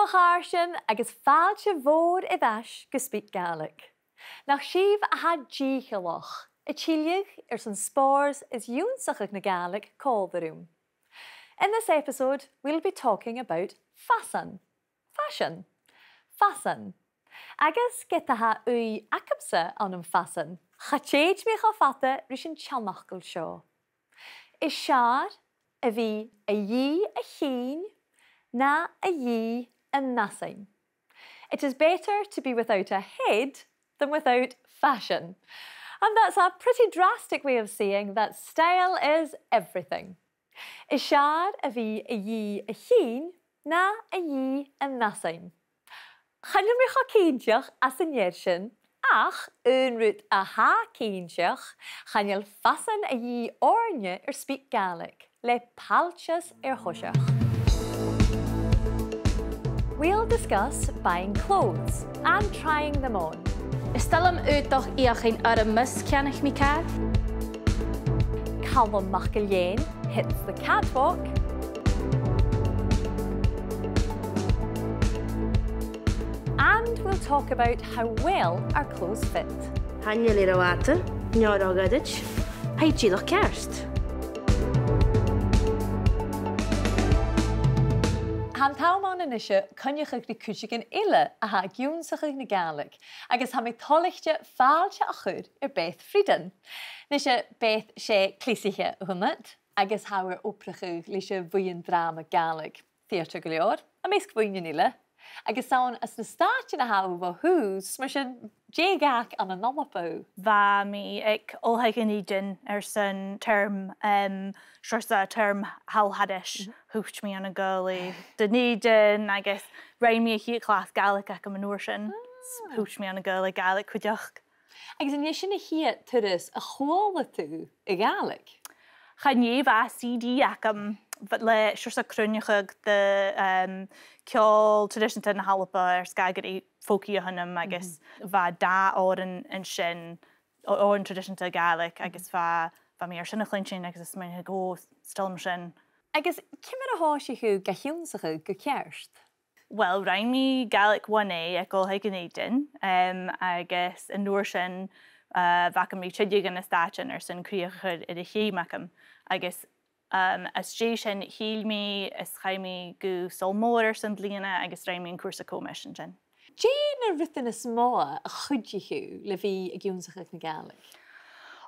Harshin agus fáilte mhór I dheis go SpeakGaelic. Nach siomh a ha díchealach, a tuilleadh san spórs is dúnsacha na Gaelic còmhradh. In this episode, we'll be talking about fashion. Fashion. Fashion. Agus get a ha acapsa an fashion. Chatchéid me fata rys yn chalmachgol seo. Is siar a bhí a dhí a chin na a dhí a nasain. It is better to be without a head than without fashion. And that's a pretty drastic way of saying that style is everything. Is siar a bhí a dhí a chin na a dhí a nasain. Channeil me chéinteach as an sin, ach unrút a ha céinteach, channeil fashion a dhí orne SpeakGaelic, le palchas choiseach. We'll discuss buying clothes and trying them on. Is talm uitdag iachin mus ceannach mi car? Calum Maclean hits the catwalk. And we'll talk about how well our clothes fit. Hanneil ar a bhata, neor a gaidir, haid síadach cearst. Han Calum Aonaichte cynneach ag cúisigan ile a ha giúnsach na Gaelic, agus ha mig toileachte fáilte a chur Beth Frieden. Nishe Beth sé cleasaiche hummet, agus ha oprachu lishe bhuiin drama Gaelic, theatr go leor, a meisc bhuiin ile. Agus sawn as na Stàitean Aonaichte hús, mar sin dégach an a Dunlop. Va mi ag eug-samhail san term, shorsa term halhadish, húcht mi an a Gaelic. Dunedin, I guess, rain mi a hí class Gaelic ac am an úrsin, húcht mi an a Gaelic chuairt. Agus in sin a hí turas a chóla tú I Gaelic. Channéh va CD ac am le shorsa crúneach de ceol tradiisianta na Hallapa scagaí fóci a hannam agus va da oran an sin oran tradiisianta Gaelic agus va mi sin a chlinsin agus is mai go stilm sin. Agus cimar a háisi chu gahiúnsacha go cearst? Well, rain mi Gaelic 1A ag Gàidhlig agus an nuair sin bhacam mi tuilleadh na Stàitean san críochad I chéimacham agus as sin híl mi is chaimi go solmór san bliana agus raim mi an cuasa commission sin. Jane a rutain is má a chuidjiú le bhí a giúnsacha na Gaelic.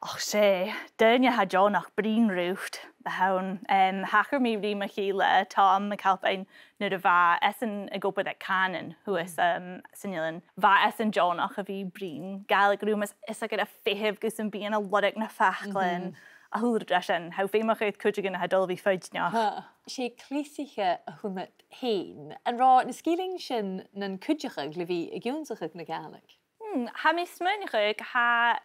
Och sé, dunne ha Johnach brín rúcht the haun. Hacher mi rí MacIlleathain Calum MacIlleathain nu de va essen a gopa dat canon who is sinilin. Va essen Johnach a bhí brín. Gaelic room is a gyda fehif gus yn bíon a lodig na fachlin. A húdra sin, how féimach uit cúidegan a hadul bhí fáidneach. Sé cleasaiche a hummet héin, an rá na scíling sin nan cúideach le bhí a giúnsacha na Gaelic. Ha mi smúneach ha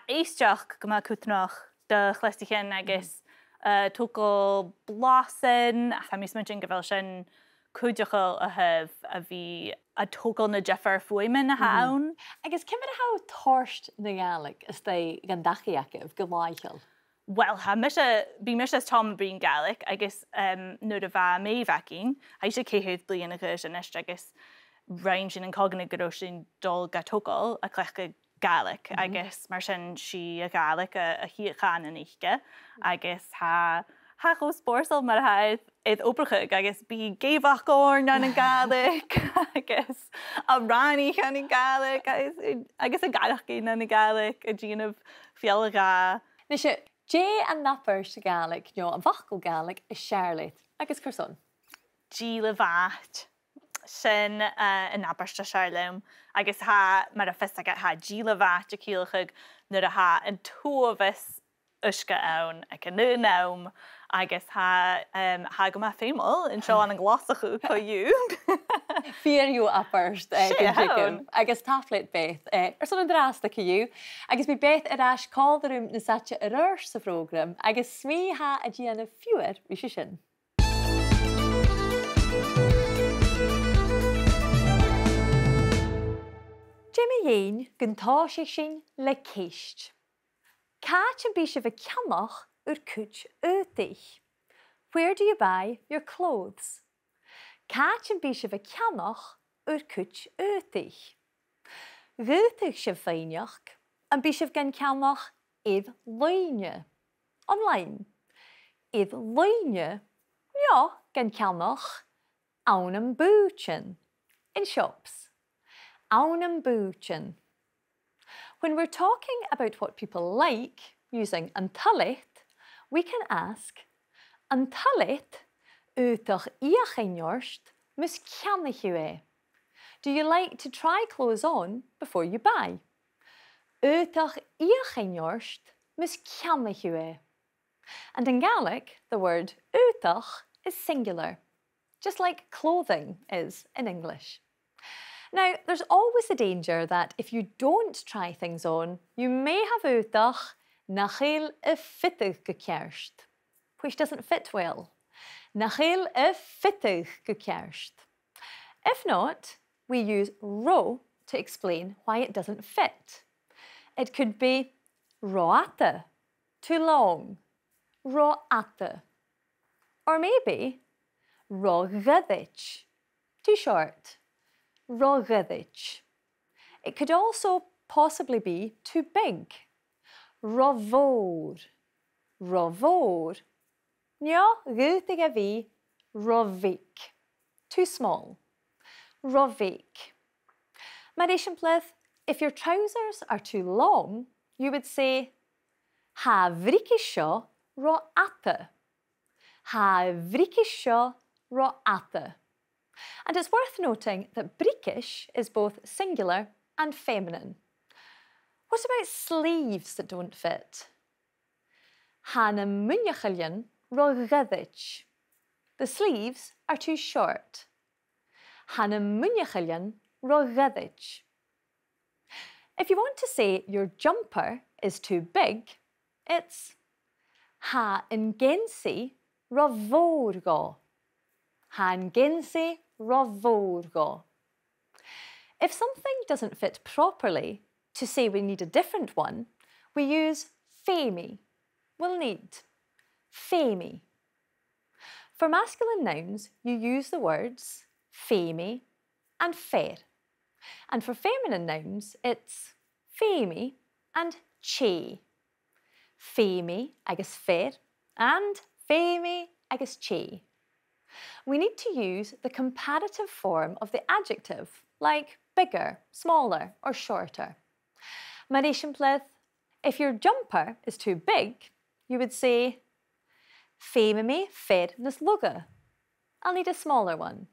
éisteach go ma cútnach de chleistichin agus tócail blasan, ha mi smúneach go bhfuil sin cúideachil a hef a bhí a tócail na Jeffar fuaimin a haun. Agus cimar a ha toirt na Gaelic is they gandachiach go láithil? Well, bí mis Tom brín Gaelic, agus nuair a bheith mé bhacín, ha sé céthúd bliana agus an eiste agus rain sin an coganna go sin dul gatócail a chlecha Gaelic, agus mar sin si a Gaelic a Hearadh an Aonaichte, agus ha go spórsal mar haid iad obrachuig agus bí géhach górn an Gaelic, agus a ránaí an Gaelic, agus a gaiach cín an Gaelic, a díanamh fialagá. Nishe, Jay an napper sa Gaelic, no, an bhachgol Gaelic is Charlotte, agus curson. Díle bhat sin an nappersta Charlotte, agus ha mar a fistagat ha díle bhat a cílachug nuair a ha an túvis uisce ann ag an nu naum, agus ha go ma féimil in seo an glasachú coiú. Fiú appirst agus taflit Beth son an drasta ciú, agus bí Beth ar as códarúm na saite a rur sa prógram, agus smí ha a díanana fiúir rí sin. Jimmy Yane guntáise sin le céist. Catch and bíse bheith ceamach ur cúit útaich. Where do you buy your clothes? Cáit an bí sibh a ceannach ur cúit uirthaigh. Rúirthaigh sibh féineach an bí sibh gan ceannach iad loine. Online. Iad loine, ja, gan ceannach ann búchan. In shops. Ann búchan. When we're talking about what people like using an toirt, we can ask an toirt útach íochainneoirt mus ceannach. Do you like to try clothes on before you buy? Útach íochainneoirt mus ceannach. And in Gaelic, the word útach is singular, just like clothing is in English. Now, there's always the danger that if you don't try things on, you may have útach nachil fittig gekerst, which doesn't fit well. Nachil fittig gekerst. If not, we use ro to explain why it doesn't fit. It could be roate, too long, roate. Or maybe rogadich, too short. Rogadich. It could also possibly be too big. Rovor. Rovor. Ja, rutig a vi, rovik. Too small. Rovik. Mar if your trousers are too long, you would say ha vrikisho roate. Ha vrikisho roate. And it's worth noting that brikish is both singular and feminine. What about sleeves that don't fit? Hanna munjachaljan rogadich. The sleeves are too short. Hanna munjachaljan rogadich. If you want to say your jumper is too big, it's ha ingensi rovorgo. Han gensi rovorgo. If something doesn't fit properly, to say we need a different one, we use femi. We'll need femi. For masculine nouns, you use the words femi and fair. And for feminine nouns, it's femi and che. Femi agus fair and femi agus che. We need to use the comparative form of the adjective, like bigger, smaller, or shorter. If your jumper is too big, you would say Féimi fair nas luga. I'll need a smaller one.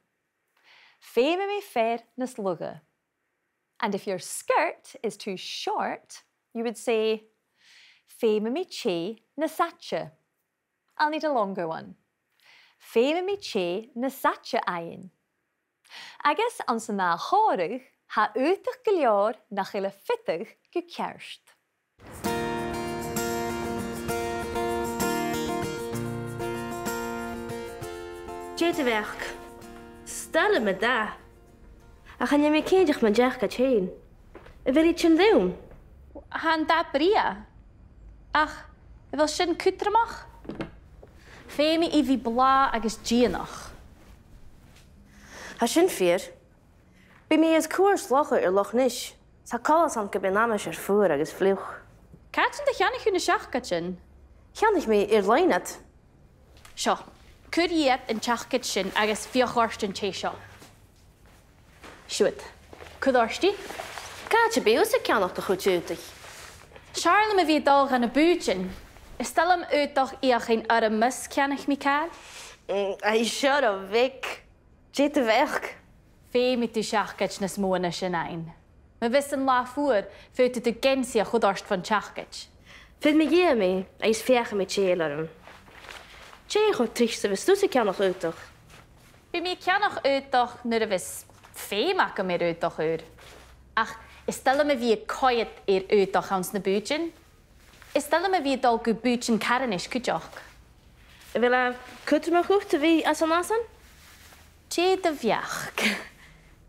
Féimi fair nas luga. And if your skirt is too short, you would say Féimi che nasacha. I'll need a longer one. Féimi che nasacha ayin. Agus an sa na chòirg ha útach go leor nach ile fittig go cearst. Jade werk. Stelle me da. Ach an je me keidig me deach gat heen. Wil iets doen? Han da bria. Ach, wil sin kutramach? Féimi I vi bla agus gianach. Ha sin fear. Bij me is koers lachen Loch Ness. Sa callas an go ben namas voer agus vloeg. Kaatjen de gannig hun schachkatjen. Gan ik me leinat. Sjo, kur je het in schachkatjen agus viochorsten tjeo. Sjoet, kudorsti? Kaatje bij ons kan nog te goed uitig. Charle me wie dal aan een buurtje. Stel hem uit toch eer geen armes ken ik mekaar? Hij shut up, Vic. Jade werk. Féimi tu schachkatj nas mona shenain. Me wissen la voor, vuit de gensia godorst van schachkatj. Vind me je mee, hij is verge met Cheleren. Tje gaat trichtste, wist du kan nog uit toch? Bij mij kan nog uit toch, nu de wis fémaken meer uit toch uit. Ach, stel me wie kooit uit toch aan de buurtje. Stel me wie dal goed buurtje karen is kutjach. Wil kunt me goed te wie als een assen? Tje de viach.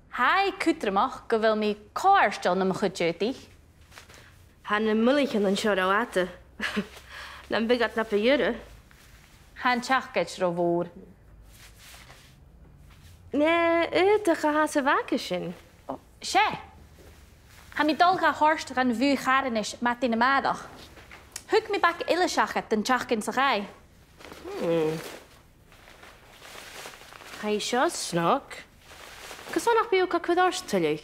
Hij kutramach, go wil me kaarstel na me goed uitig. Han een mulligen en show water. Dan begat na per jure. Han chachkatj rovoer. Nee, de gaat ze waken zijn. Sé. Ha mi dul ga horst gan bhú charanis mat in maadach. Hug mi bak illisachat den chachkin sa gai. Hij shot snog. Kasonach bij elkaar kwadorstelig.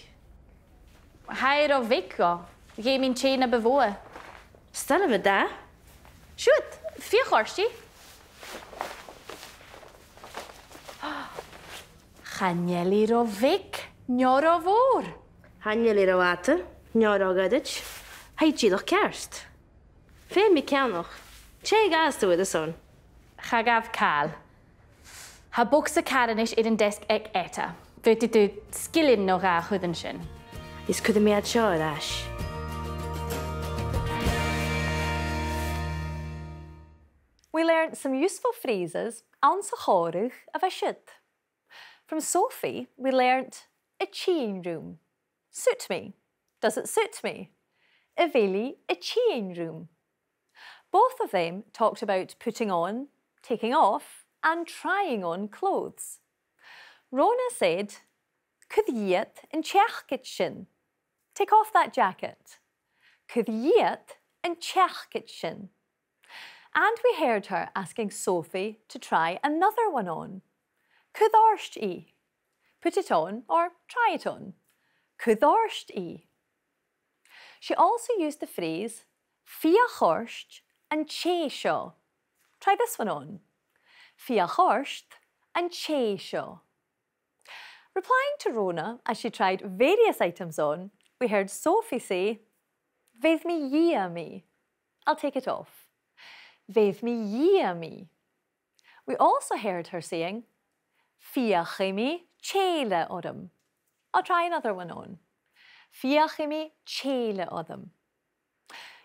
Hearadh Vicko. Ge min tjena bevoe. Stellen we daar? Shoot, vier horsti. Ganjeli ro Vic, njoro voor. Han jullie er water? Ja, dat gaat het. Hij je toch kerst? Veel meer kan nog. Tjej gas toe de zon. Ga gav Cal. Ha bokse karanis in een desk ek etta. Weet u skillin nog a hudenschen. Is kunnen meer het show dash. We learned some useful phrases on cheumannan of a shit. From Sophie, we learned a change room. Suit me. Does it suit me? A really a change room. Both of them talked about putting on, taking off, and trying on clothes. Rona said, Cuirt in teachkit. Take off that jacket. Cuirt in teachkit. And we heard her asking Sophie to try another one on. Cuirt. Put it on or try it on. Cuirt. She also used the phrase fiachorst and chesho. Try this one on. Fiachorst and chesho. Replying to Rona as she tried various items on, we heard Sophie say, Veith me yea me. I'll take it off. Veith me yea me. We also heard her saying, Fiachimi chele odum. I'll try another one on. Fiachimi chele odum.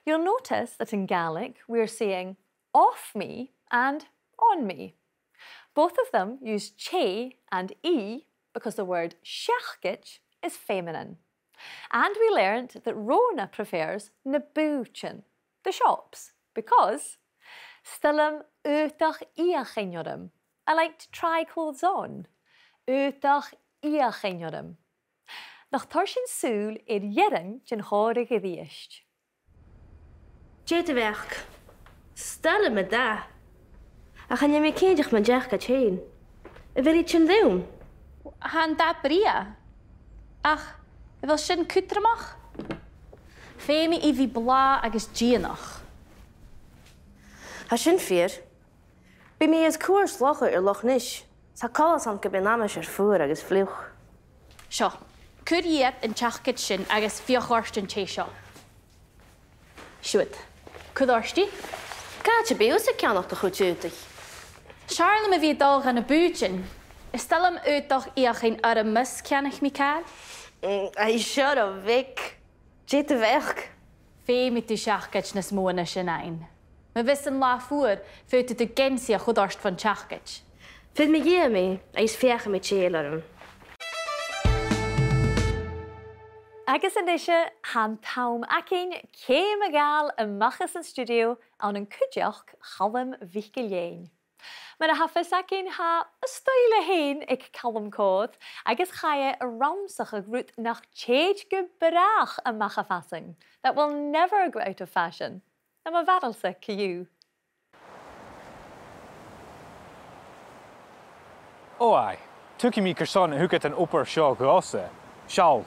You'll notice that in Gaelic we're saying off me and on me. Both of them use che and e because the word sheachkit is feminine. And we learned that Rona prefers na búchan, the shops, because stillam utach iachenjodum. I like to try clothes on. Utach iachenjodum. Nach tarshin sul jerin jin cheumannan riist. Jete werk. Stellen me daar. Dan ga je me kindje met jacket heen. Wil je het doen? Han da bria. Ach, wil sin kutramach? Femi ivi bla agus gianach. Has je een vier? Bij mij is koers lachen loch niet. Sa kallas aan ke benamisch voer agus vloeg. Sjo, Cuirt in teachkit agus fiachorst in chesho. Shoot. Cuirt. Kaatje bij ons kan nog te goed uitig. Charle me wie dal gaan a buutjen. Stel hem uit toch geen armes ken ik me kaal? Hij shut up, Vic. Jete werk. Vee met die teachkit nes mones een. We wissen la voor, vuit de gensia goedorst van teachkit. Vind me je mee? Hij is verge met chelerum. Agus an isise han Calum Maclean céim a gáil a machchas an studio an an cuideach Calum MacIlleathain. Mar a hafas Maclean ha a stoile hain ag Calum cód agus chaie a ramsach a grút nach chéad go brach a machafasing that will never go out of fashion. Am a vadalsa you. Oh ai, tuki mi kerson huket an upper shaw gosse. Shawl.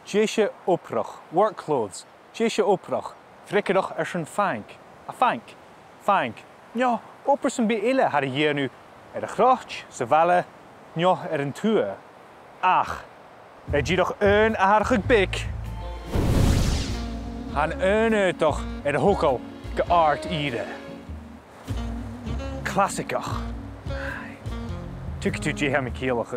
Jeisje oprach, work clothes. Jeisje oprach, frikkedach schon fank. A fank. Fank. Ja, oppersen bij ille had hier nu de gracht, ze vallen, ja, een tuur. Ach, het je toch een aardig bik. Han een toch de hokkel geaard ide. Klassiker. Tuk tu je hem kielig.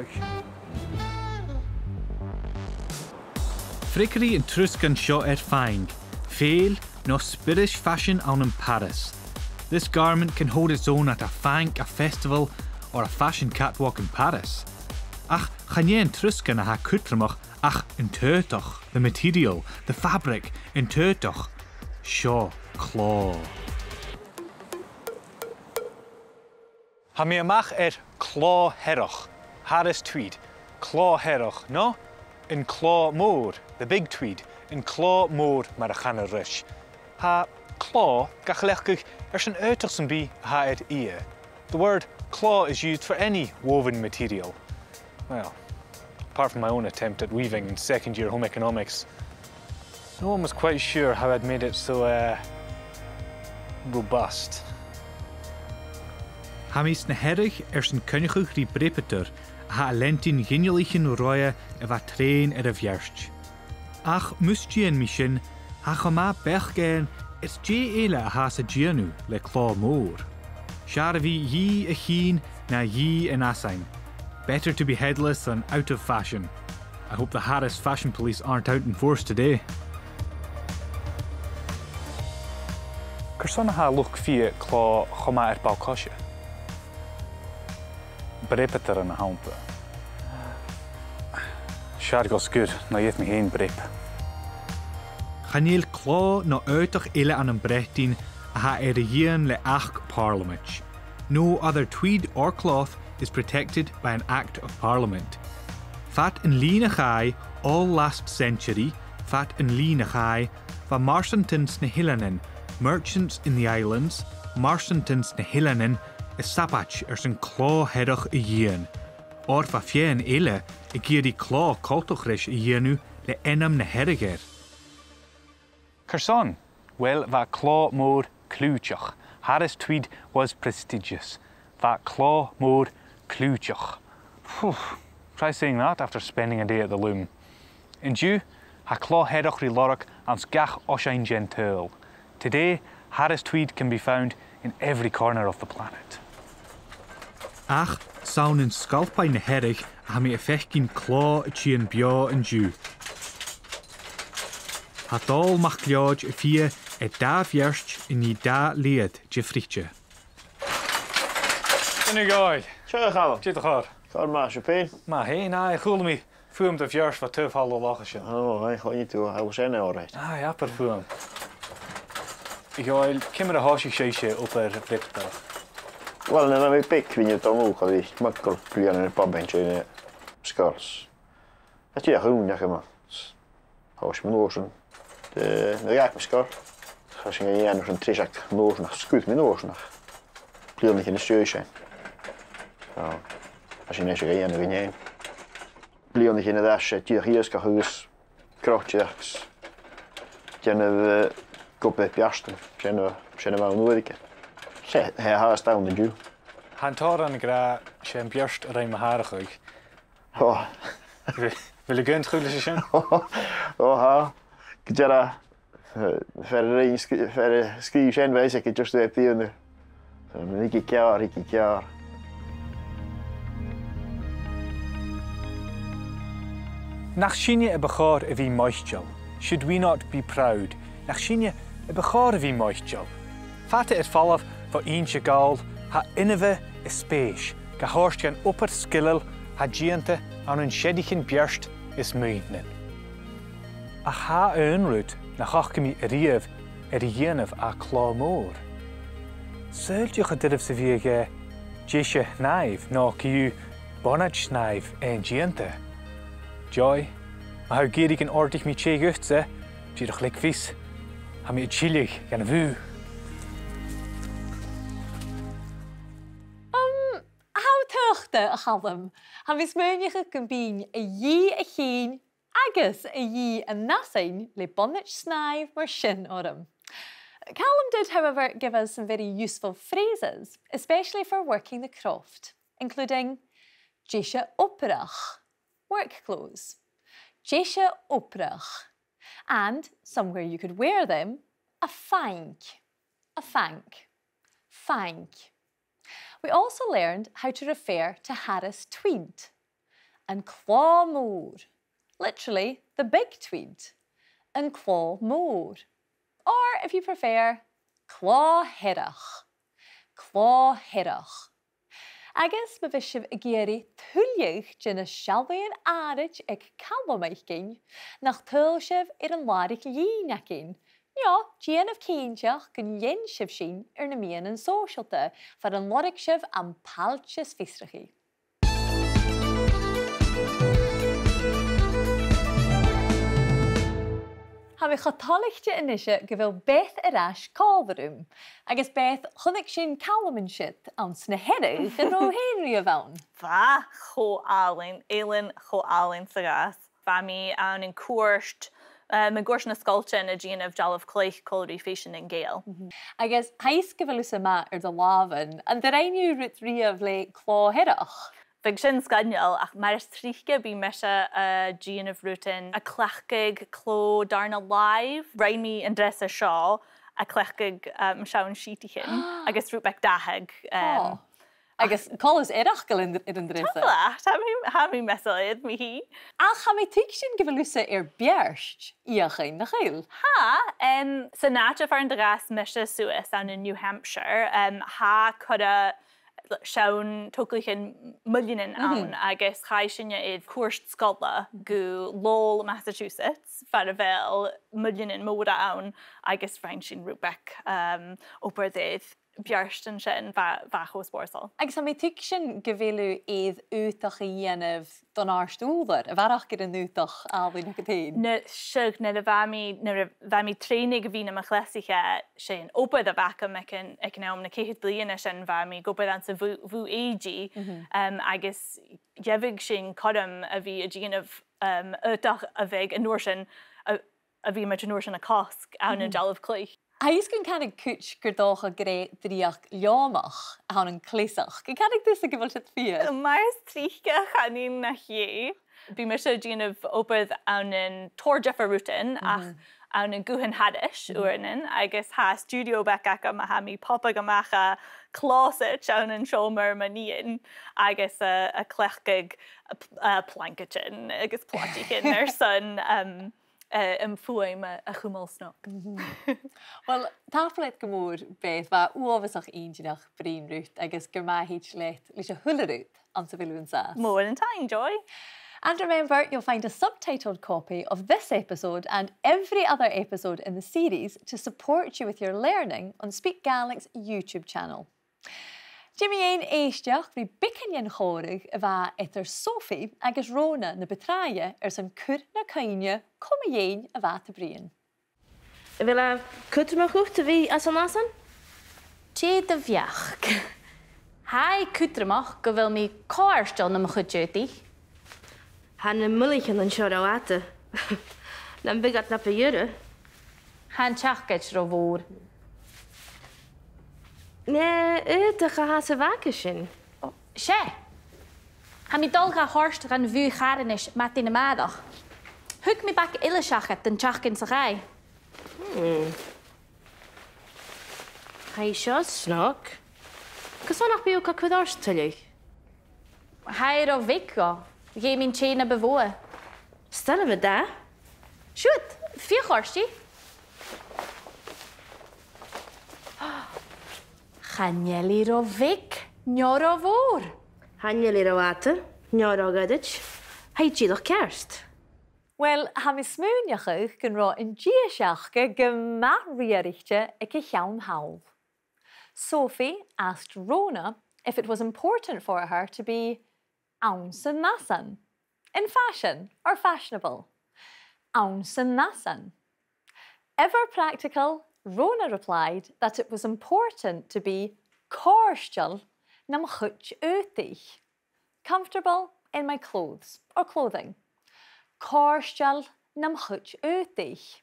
Frickery in Truscan seo fine. Fail no Spanish fashion on in Paris. This garment can hold its own at a festival or a fashion catwalk in Paris. Ach, gaan je in Truscan a ha kutramach, ach in tuirtoch, the material, the fabric, in tuirtoch. Seo, claw. Ha mi amach claw herach. Haris tweed, clá heirech, no? In clá mór, the big tweed, in clá mór mar a chana rish. Ha clá gachlechgig sy'n uitach sy'n bi ha ed ie. The word claw is used for any woven material. Well, apart from my own attempt at weaving in second year home economics, no one was quite sure how I'd made it so, robust. Hamis na Hearadh sy'n cynnychwch rí breabadh ha lentin ghinnealichin roia va train a vjerst. Ach mustien mission ha chama bergen is eile ha sa gianu le clá mór. Sharvi ye a heen na ye an asain. Better to be headless than out of fashion. I hope the Harris fashion police aren't out in force today. Cursona ha look fia clá choma balcosha. Breabadh yn y hawnpa. Siar gos gwr, na yeth mi hen breap. Chaneel clá no uitach ile an an brettin a ha le ach parliament. No other tweed or cloth is protected by an Act of Parliament. Fat in Línachai all last century, fat in Línachai, va marsantins na hillanen, merchants in the islands, marsantins na hillanen, is sapach sy'n clá heirech a dhéan. Or va fhèin ile a géirí clá cultachris a dhéanú le enam na Hearadh. Curson, well, va clá mór clúteach. Harris tweed was prestigious. Va clá mór clúteach. Try saying that after spending a day at the loom. In Jew, ha clá heirech rí lorach ans gach oshain gentil. Today, Harris tweed can be found in every corner of the planet. Ach, saun in sculpai na Hearadh ha mi a fechgin clá a chian bio in Jew. Ha dal Maclean a fia e da vjerst in I da lead jefriche. Dinne gaid. Sure, Calum. Jit achar. Calum MacIlleathain. Ma hey, na, chul me fuam de vjerst va tuf hal lachasje. Oh, I got you to. I was in all right. Ah, ja, per fuam. Ik gaid, kimmer a hasje sheisje op breabadh. Wel, na mi big when you don't know, cause it's muckle playing in the pub bench in the skirts. That's ja groen, ja, man. Hous me nozen. De raak me skar. Als je een nog een trisak nozen, schuurt me nozen. Playing in the stiùidio. Ja, als je net een nog een. Playing in the dash, hier ska hus, krachtjes. Jenne koppe piasten, jenne wel nodig. Hij has staan de Jew. Han tar an gra sem björst reim harachug. Oh. Wil je gunt goede zijn? Oh ha. Gera verder ski zijn wij zeker just de pionier. Iki jaar. Nach Shinje e bechar e vi moistjal. Should we not be proud? Nach Shinje e bechar e vi moistjal. Fate het fallaf voor eentje gaal, ha inneve is spéis, ga horst gaan upper skillel, ha giante aan een schedigen bjerst is meidnen. Ach ha unrut, na gachkemi riev, rienev a clá mór. Zult je gedirf se viege, gisje naif, no kiu bonnet snaif en giante. Joy, ma hou gierig en ordig mi tje guchtse, gierig lik vis, ha mi chillig gan vu. A Calum, ha vis meunige combine a ye a heen, agus a ye a nasain le bonnet snive mar shin orem. Calum did, however, give us some very useful phrases, especially for working the croft, including Gisha operach, work clothes, Gisha operach, and somewhere you could wear them, a fank, fank. We also learned how to refer to Harris tweed and clá mór, literally the big tweed, and clá mór, or if you prefer, clá heirech. Agus ma bhí a géirí tuilleadh jinna Stàitean Aonaichte ag Calum Maclean nach tuil sibh an láric líneacin. Ja, Jean of Keenjach can yen shiv sheen na mian and socialte for an lorik shiv and palchus fisrachi. mi Aonaichte inisio go bhfuil Beth còmhradh, agus Beth chunig sin Calum an siad an sna Hearadh an ó Henry a bhain. Bha chomhalinn, éileann chomhalinn sa gas. Bha mi an in cuairt, me gúirt na scoilte in a díanamh dealamh cleach cóirí fésin in Gael. Agus hais go bhfuil sama ar do lávan, an de rainiú rut riamh le chlá Hearadh. Big sin scanneal ach mar is tríche bí meise a díanamh rútain a clechcaig cló darna live, rain mi an dress a seo a clechcaig seán sítichin, agus rúbeh datheg. Agus colas Hearadh go in an dressa. Ha mi mesaid mi hi. Ach ha mi tuig sin go bhfuil usa ar bearst íochain na chail. Ha, sa náte far an dras meise suas an in New Hampshire, ha coda seán tóglaichin mullinin ann agus chai sinne iad cuairt scola go Lowell, Massachusetts, far a bheil mullinin móda ann agus fhèin sin rúbeh opair dhéad bearstan sin bhachos bórsal. Agus ha mi tuig sin go bhfuilú iad útach a dhéanamh don ástúlar, a bharach gyda nútach alwyn na gyda'n. Na siog na bhami trénig a bhína a chleasaiche sin opad a bhacha mecin econom na céhyd bliana sin bhami gopad an sa bhú éigi agus jefig sin codam a bhí a díanamh útach a bheith an nuair sin a bhí mar nuair sin a cosc an na dealamh cleach. Hais gan canig cwtch gyrdoch a greu driach liomach a hwn yn cleasaiche. Gan canig dys a gyfel sydd ffyr? Mae'r trícha chanin na hi. Bí me se díanamh opad an yn toirt a rútain ach an yn gúhan hadis uairnin agus ha stiùidio bec ac am a ha mi popag amach a closet an yn siomar maníon agus a clechgig plankachin agus platichin ar son fuaim a chumol snog. Wel, taflet gymwr Beth fa uofysach inginach brin rwt agus gyrma hych let lys a hwla rwt am sa filw yn sas. More than time, Joy. And remember, you'll find a subtitled copy of this episode and every other episode in the series to support you with your learning on Speak Gaelic's YouTube channel. Jimmy ein eisteach fi bicin yen chórig a bha etter Sophie agus Rona na betraie san cwr na caine com ein a bha te brian. Wil a cwtmach te fi as an asan? Tje de bheach. Hai cwtramach go bhfuil mi cáirstal na mo chudjúti. Han na mullichan an seo ate. Nam bigat na pe jure. Han teachgeit ro bhór. Nee, te ga se waken sin. Sé. Ha mi dolga horst gan bhú charanis mat in na maadach. Hug mi bak illisachat den teachgin sa gai. Hai seo snog. Cos annach biw ca cwydors tylig? Hai ro vic go. Gé min tjena bevoe. Stella me da? Shoot, vier horsti. Chanjeli ro vic, njoro voor. Hanjeli ro ate, njoro gadich. Hai tjidoch kerst. Wel, ha mi smúneachach gan ra in díaseachcha go maithríoireachta ag a cheamhail. Sophie asked Rona if it was important for her to be aonsan nasan, in fashion or fashionable. Aonsan nasan. Ever practical, Rona replied that it was important to be cáirstal na mo chuit útaich, comfortable in my clothes or clothing. Cáirstal na mo chuit útaich.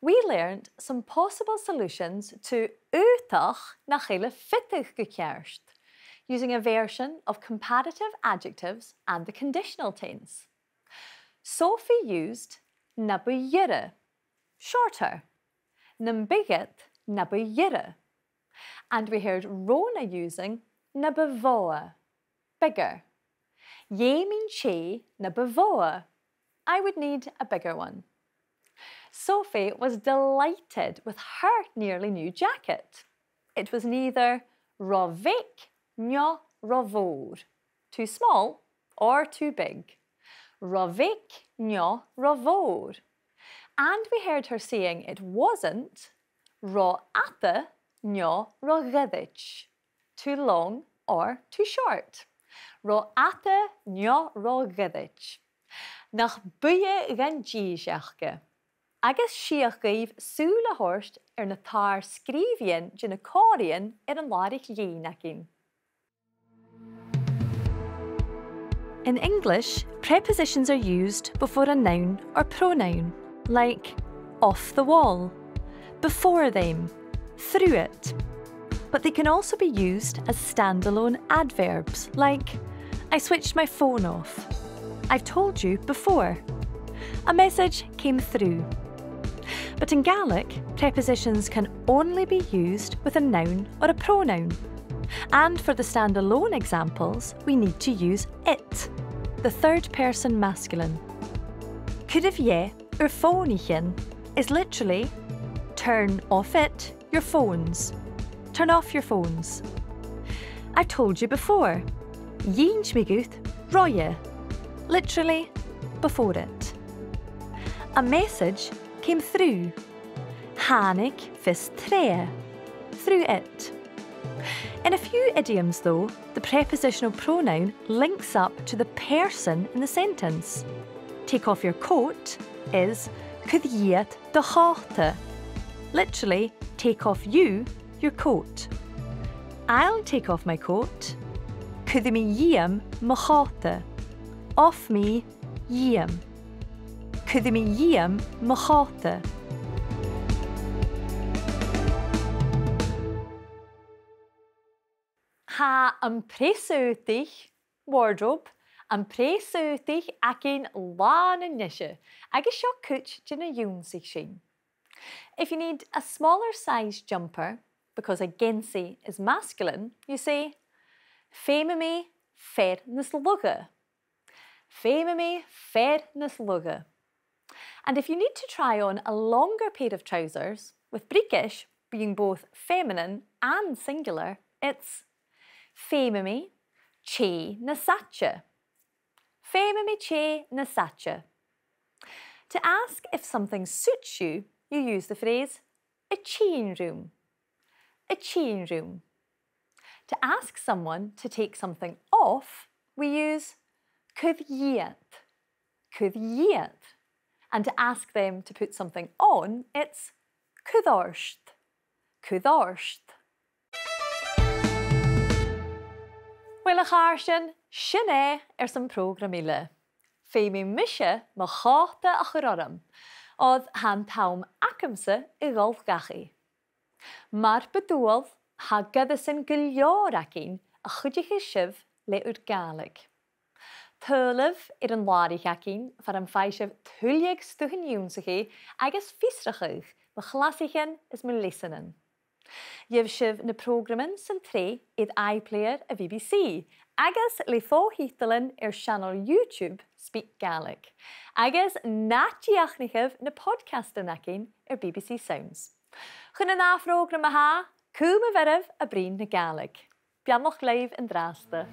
We learned some possible solutions to útach na chéile fitich go cearst, using a version of comparative adjectives and the conditional tense. Sophie used na bhruidhinn, shorter, na bigat na bhruidhinn, and we heard Rona using na bhvoa, bigger. Ye mean she na bhvoa. I would need a bigger one. Sophie was delighted with her nearly new jacket. It was neither rovik nor rovor, too small or too big. Rovik nor rovor. And we heard her saying it wasn't ro ate nor roghidich, too long or too short. Ro ate nor roghidich. Nach buie gan díseachge. agus siach gaibh súla horst na tar scríbhíonn de na cóiríonn an láirich líonacin. In English, prepositions are used before a noun or pronoun, like off the wall, before them, through it. But they can also be used as standalone adverbs, like I switched my phone off. I've told you before. A message came through. But in Gaelic, prepositions can only be used with a noun or a pronoun. And for the standalone examples, we need to use it, the third person masculine. Cuireadh phónaighin is literally turn off it, your phones. Turn off your phones. I've told you before. Dhéint miguth roie, literally before it. A message came through. Hánig fis tre, through it. In a few idioms though, the prepositional pronoun links up to the person in the sentence. Take off your coat is chuairt dhòigh, literally take off you, your coat. I'll take off my coat. Chuairt MacIlleathain, off me Chuairt MacIlleathain. Ha an préasútaigh wardrobe, an préasútaigh acin lán an niise, agus seo cúit de na dúnsaigh sin. If you need a smaller size jumper, because a ginsie is masculine, you say féime mé fér na slugha. Féime mé fér na slugha. And if you need to try on a longer pair of trousers, with breakish being both feminine and singular, it's féime mé ché na sache. Féime mé ché na sache. To ask if something suits you, you use the phrase a change room. A change room. To ask someone to take something off, we use chuairt. Chuairt. And to ask them to put something on, it's toirt. Toirt. Well, a cháirsin, sin é san programile. Féimi mise má cháta a churadam, odd han taum acamsa I golfgachi. Mar bedúal ha gydasin gyllior acin a chuidige sibh le Gaelic. Tuilleadh an láirich acin far an faisibh tuilleadh stiùidio agus físrachuch ma cleasaiche is mo listening. Yibh sibh na programmen san tré iad iPlayer a BBC, agus le fóthítalinn channel YouTube SpeakGaelic, agus nátíachnichibh na podcastan acin BBC Sounds. Chun an áfrógram a ha, cúma veribh a brín na Gaelic. Biannoch leibh an drásta.